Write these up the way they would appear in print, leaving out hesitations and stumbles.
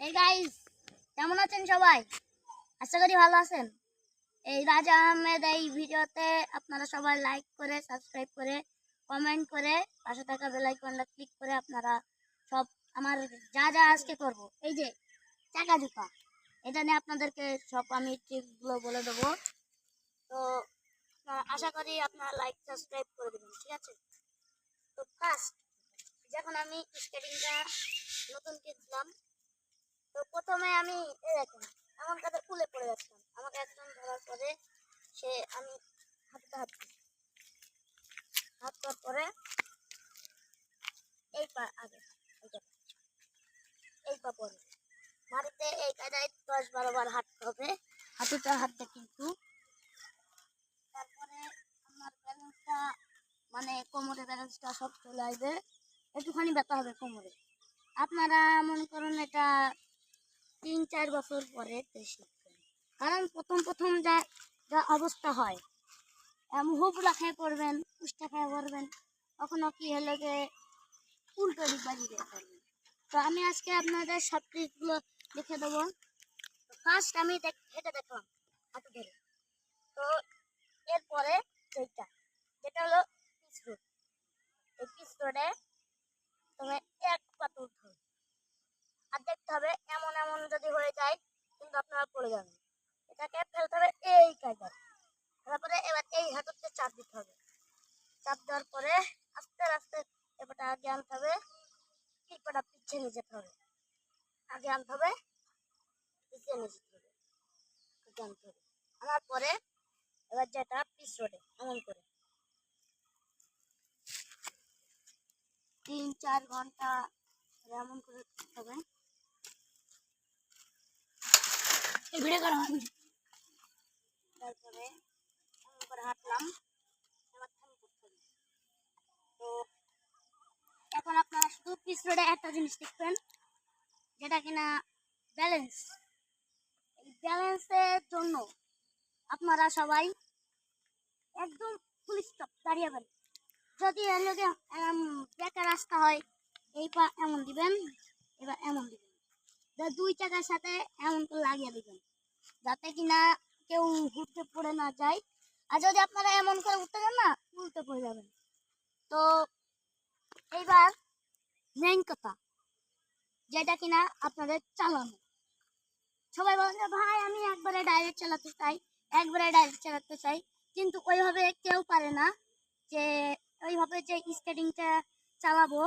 এই গাইস, কেমন আছেন সবাই? আশা করি ভালো আছেন। এই রাজা আহমেদ এই ভিডিওতে আপনারা সবাই লাইক করে, সাবস্ক্রাইব করে, কমেন্ট করে, পাশে থাকা বেল আইকনটা ক্লিক করে আপনারা সব আমার যা যা আজকে করব, এই যে চাকা জুতা, এটা নিয়ে আপনাদেরকে সব আমি টিপসগুলো বলে দেবো। তো আশা করি আপনারা লাইক সাবস্ক্রাইব করে দেবেন, ঠিক আছে? তো ফার্স্ট যখন আমি স্কেটিংটা নতুন কিনছিলাম, তো প্রথমে আমি দেখুন এমন কাদের কুলে পড়ে যাচ্ছিলাম। আমাকে একজন ধরার পরে আমি হাঁটতে হাঁটার পরে এই পা আগে এই পা পরে মাটিতে এই কায়দায় 10-12 বার হাঁটতে হবে, হাঁটতে কিন্তু তারপরে আমার ব্যালেন্সটা মানে কোমরে ব্যালেন্সটা সব চলে আসবে। একটুখানি ব্যথা হবে কোমরে। আপনারা মনে করুন এটা 3-4 বছর পরে শিখবেন, কারণ প্রথম যা যা অবস্থা হয় হুবলা খেয়ে পড়বেন, উষ্টা খেয়ে পড়বেন, কখনো কি হলো যে উল্টো দিক বাজিয়ে পড়বেন। তো আমি আজকে আপনাদের সব ট্রিকগুলো দেখে দেবো। ফার্স্ট আমি হেঁটে দেখলাম হাঁটু ধরে। তো এরপরে যেটা হলো পিচ রোড, এই পিচ রোডে তবে এক পা তুলতে হবে আর দেখতে হবে এমন এমন যদি হয়ে যায় কিন্তু আপনারা পড়ে যাবেন। এটাকে ফেলতে হবে এই কায়দায়। তারপরে এবার এই হাঁটুতে চাপ দিতে হবে। চাপ দেওয়ার পরে আস্তে আস্তে এবারটা আগে আনতে হবে, এরপরটা পিছিয়ে নিয়ে যেতে হবে। আগে আনতে হবে, পিছিয়ে নিয়ে যেতে হবে, আগে আনতে হবে। আনার পরে এবার যেটা পিচ রোডে এমন করে 3-4 ঘন্টা এমন করে করতে হবে। এই ভিডিও করা হয়। তারপরে এমন করে হাঁটলাম, এবার থামি করতে হবে। তো এখন আপনারা শুধু পিচ রোডে একটা জিনিস দেখবেন, যেটা কিনা ব্যালেন্স। এই ব্যালেন্সের জন্য আপনারা সবাই একদম ফুল স্টপ দাঁড়িয়ে যাবেন। যদি বেকার রাস্তা হয় এই পা এমন দিবেন, এবার এমন দিবেন, দুই চাকার সাথে এমন করে লাগিয়ে দিবেন যাতে কিনা কেউ ঘুরতে পড়ে না যায়। আর যদি আপনারা এমন করে উঠতে যান না, উল্টে পড়ে যাবেন। তো এইবার মেইন কথা যেটা কিনা আপনাদের চালানো, সবাই বলেন যে ভাই আমি একবারে ডাইরেক্ট চালাতে চাই, কিন্তু ওইভাবে কেউ পারে না। যে ওইভাবে যে স্কেটিংটা চালাবো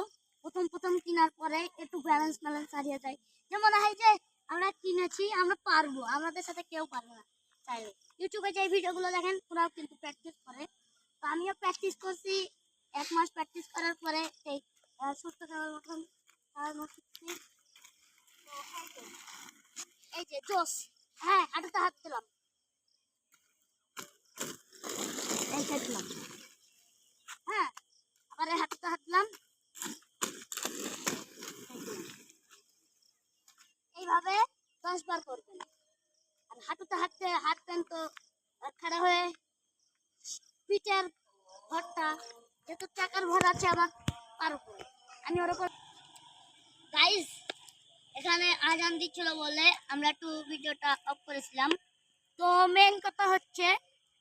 প্রথম কেনার পরে একটু ব্যালেন্স হারিয়ে যায়, যে মনে হয় যে আমরা কিনেছি আমরা পারবো, আমাদের সাথে কেউ পারবে না। চাইলে ইউটিউবে যে ভিডিওগুলো দেখেন ওরাও কিন্তু প্র্যাকটিস করে। তো আমিও প্র্যাকটিস করছি, 1 মাস প্র্যাকটিস করার পরে সেই সুস্থ থাকার মতন শিখছি। এই যে জোস, হ্যাঁ হাঁটুতে হাত দিলাম, এই খেটলাম, হ্যাঁ আবার হাঁটুতে হাত দিলাম, এইভাবে 10 বার করবেন। আর হাঁটুতে হাঁটবেন তো খাড়া হয়ে পিঠের ভরটা যেহেতু চাকার ভর আছে আমার পার উপরে, আমি ওর উপর। গাইস, এখানে আজান দিচ্ছিল বলে আমরা একটু ভিডিওটা অফ করেছিলাম। তো মেন কথা হচ্ছে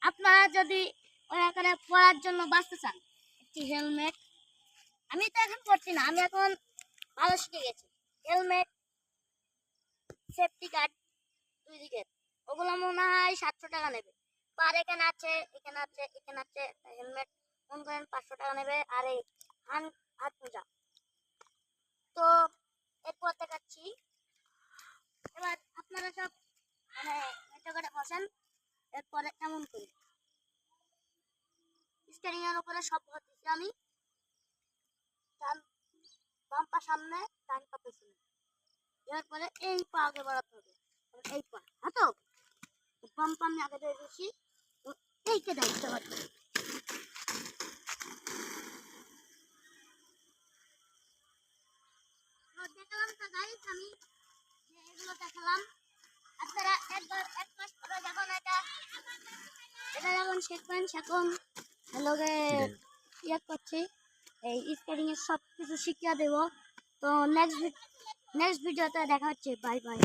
আপনারা যদি ওখানে পড়ার জন্য বাঁচতে চান, একটি হেলমেট, আমি তো এখন পড়ছি না, আমি এখন ভালো শিখে গেছি। হেলমেট, সেফটি গার্ড দুই দিকে, ওগুলো মনে হয় 700 টাকা নেবে পার। এখানে আছে হেলমেট মনে করেন 500 টাকা নেবে। আর এই হাত মোজা। তো এরপর দেখাচ্ছি, এবার আপনারা সব মানে মেট্রো করে বসেন। এরপরে এমন করি স্টিয়ারিং এর উপরে সব ভর দিচ্ছি আমি, বাম পা সামনে ডান পা পেছনে। এরপরে এই পা আগে বাড়াতে হবে, এই পা হ্যাঁ। তো বাম পা আমি আগে দিয়ে দিচ্ছি, এইকে দেখতে পাচ্ছি। দেখালাম তো গাইস, আমি যে এগুলো দেখালাম আপনারা একবার 1 মাস পরে যখন এটা যখন শিখবেন, সেখন লোকে ইয়ে করছি এই স্কেটিং এর সব কিছু শিখিয়ে দেবো। তো নেক্সট নেক্সট ভিডিওতে দেখা হচ্ছে, বাই বাই।